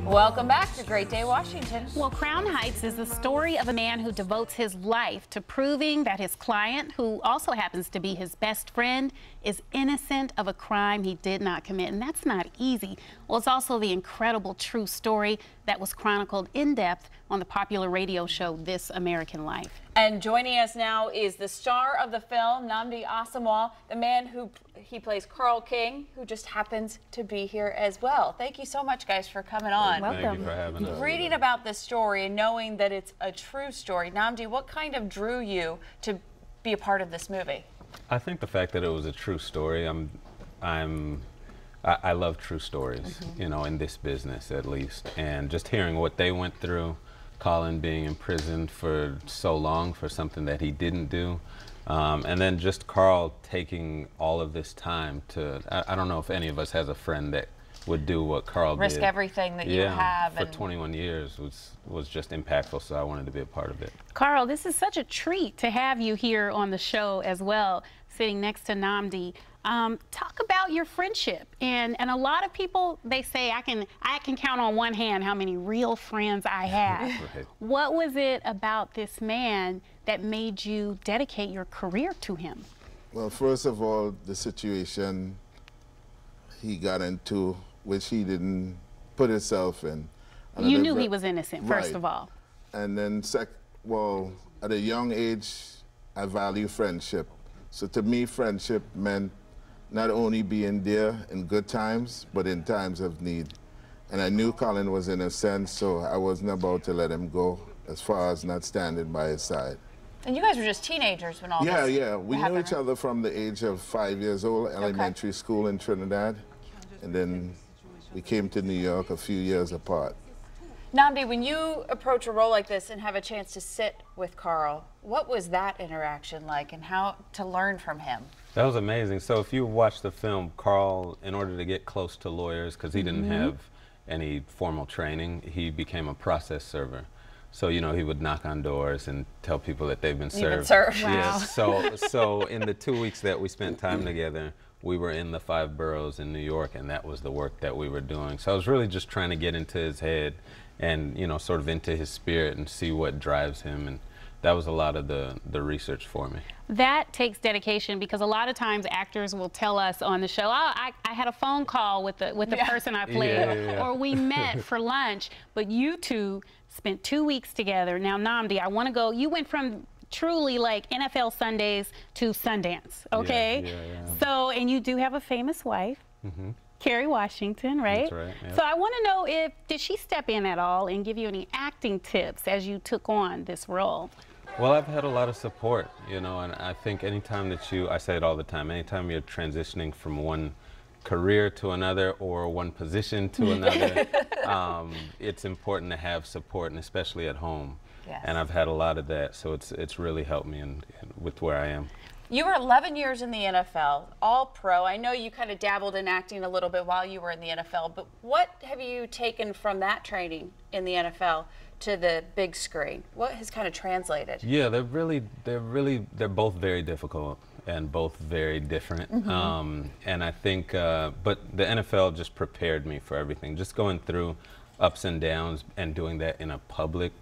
Welcome back to Great Day, Washington. Well, Crown Heights is the story of a man who devotes his life to proving that his client, who also happens to be his best friend, is innocent of a crime he did not commit. And that's not easy. Well, it's also the incredible true story that was chronicled in depth on the popular radio show This American Life. And joining us now is the star of the film, Nnamdi Asomugha, the man who plays Carl King, who just happens to be here as well. Thank you so much, guys, for coming on. Welcome. Thank you for having us. Reading about this story and knowing that it's a true story, Nnamdi, what kind of drew you to be a part of this movie? I think the fact that it was a true story. I love true stories, you know, in this business at least, and just hearing what they went through. Colin being imprisoned for so long for something that he didn't do. And then just Carl taking all of this time to, I don't know if any of us has a friend that would do what Carl did. Risk everything that you have. For 21 years was just impactful, so I wanted to be a part of it. Carl, this is such a treat to have you here on the show as well, sitting next to Nnamdi. Talk about your friendship, and a lot of people, they say I can count on one hand how many real friends I have. Right. What was it about this man that made you dedicate your career to him? Well, first of all, the situation he got into, which he didn't put himself in. And You knew he was innocent, first Right. of all. And then, well, at a young age, I value friendship. So to me, friendship meant not only being there in good times, but in times of need. And I knew Colin was innocent, so I wasn't about to let him go as far as not standing by his side. And you guys were just teenagers when all this Yeah. We knew happened, each other from the age of 5 years old, elementary school in Trinidad. And then we came to New York a few years apart. Nnamdi, when you approach a role like this and have a chance to sit with Carl, what was that interaction like, and how to learn from him? That was amazing. So if you watch the film, Carl, in order to get close to lawyers, because he didn't have any formal training, he became a process server. So, you know, he would knock on doors and tell people that they've been served. You've been served. Wow. Yeah, so in the 2 weeks that we spent time together, we were in the 5 boroughs in New York, and that was the work that we were doing. So I was really just trying to get into his head and, you know, sort of into his spirit and see what drives him. And that was a lot of the research for me. That takes dedication, because a lot of times actors will tell us on the show, oh, I had a phone call with the person I played, or we met for lunch. But you two spent 2 weeks together. Now, Nnamdi, I want to go, you went from truly like NFL Sundays to Sundance, okay? Yeah. So, and you do have a famous wife, Kerry Washington, right? That's right, yeah. So I want to know, did she step in at all and give you any acting tips as you took on this role? Well, I've had a lot of support, you know, and I think anytime that I say it all the time, anytime you're transitioning from one career to another or one position to another, it's important to have support, and especially at home. Yes. And I've had a lot of that, so it's really helped me with where I am. You were 11 years in the NFL, all pro. I know you kind of dabbled in acting a little bit while you were in the NFL, but what have you taken from that training in the NFL to the big screen? What has kind of translated? Yeah, they're both very difficult and both very different. And I think, but the NFL just prepared me for everything. Just going through ups and downs and doing that in a public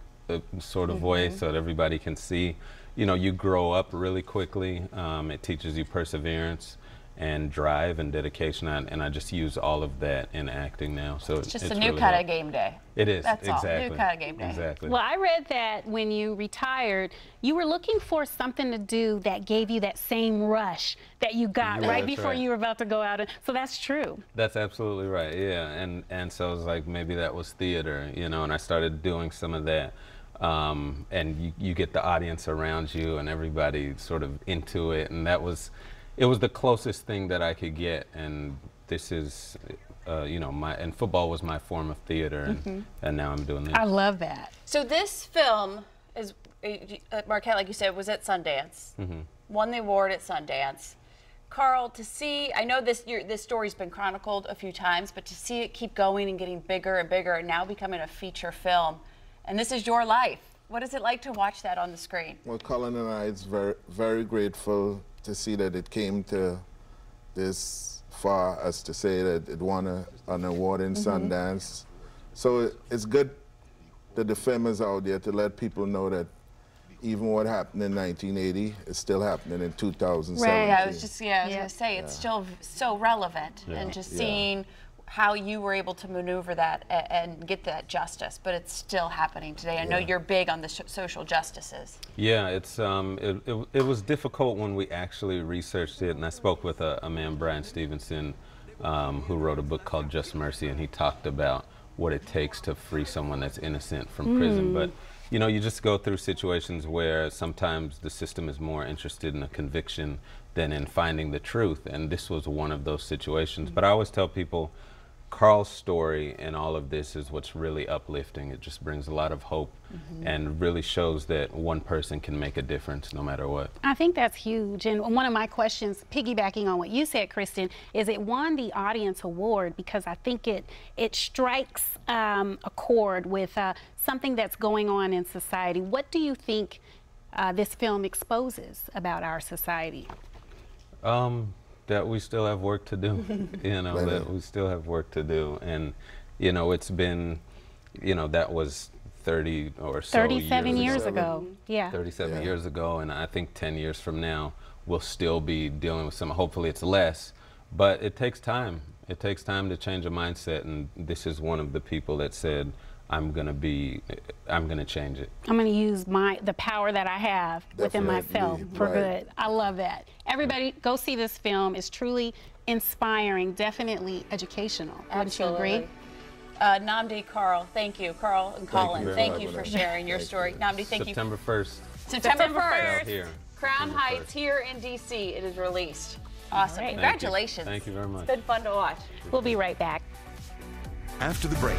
sort of way so that everybody can see. You know, you grow up really quickly. It teaches you perseverance and drive and dedication, and I just use all of that in acting now. So It's just a new really kind helped. of game day. It is, That's exactly. all, new kind of game day. Exactly. Well, I read that when you retired, you were looking for something to do that gave you that same rush that you got Yeah, right that's before right. you were about to go out. So that's true. That's absolutely right, yeah. And so I was like, maybe that was theater, you know, and I started doing some of that. And you get the audience around you and everybody sort of into it, and it was the closest thing that I could get. And this is, you know, and football was my form of theater, and now I'm doing this. I love that. So this film is, Marquette, like you said, was at Sundance, won the award at Sundance. Carl, to see, I know this story's been chronicled a few times, but to see it keep going and getting bigger and bigger and now becoming a feature film, and this is your life. What is it like to watch that on the screen? Well, Colin and I, it's very grateful to see that it came to this far as to say that it won an award in Sundance. So it's good that the film is out there to let people know that even what happened in 1980 is still happening in 2017. Right. I was gonna say it's still so relevant, and just seeing how you were able to maneuver that and get that justice, but it's still happening today. I know you're big on the social justices. Yeah, it's it was difficult when we actually researched it, and I spoke with a man, Brian Stevenson, who wrote a book called Just Mercy, and he talked about what it takes to free someone that's innocent from prison. But you know, you just go through situations where sometimes the system is more interested in a conviction than in finding the truth, and this was one of those situations. But I always tell people, Carl's story and all of this is what's really uplifting. It just brings a lot of hope and really shows that one person can make a difference no matter what. I think that's huge. And one of my questions, piggybacking on what you said, Kristen, is it won the Audience Award because I think it strikes a chord with something that's going on in society. What do you think this film exposes about our society? That we still have work to do, you know, that we still have work to do. And, you know, it's been, you know, that was 30 or so 37 years ago. Yeah. 37 years ago, and I think 10 years from now, we'll still be dealing with some, hopefully it's less, but it takes time. It takes time to change a mindset, and this is one of the people that said, I'm gonna change it. I'm gonna use the power that I have within myself for good. I love that. Everybody, go see this film. It's truly inspiring, definitely educational. Wouldn't you agree? Nnamdi, Carl, thank you. Carl and Colin, thank you for sharing your story. Nnamdi, thank you. September 1st. September 1st. Here. Crown Heights here in DC. It is released. Awesome. Right. Congratulations. Thank you very much. It's been fun to watch. We'll be right back. After the break.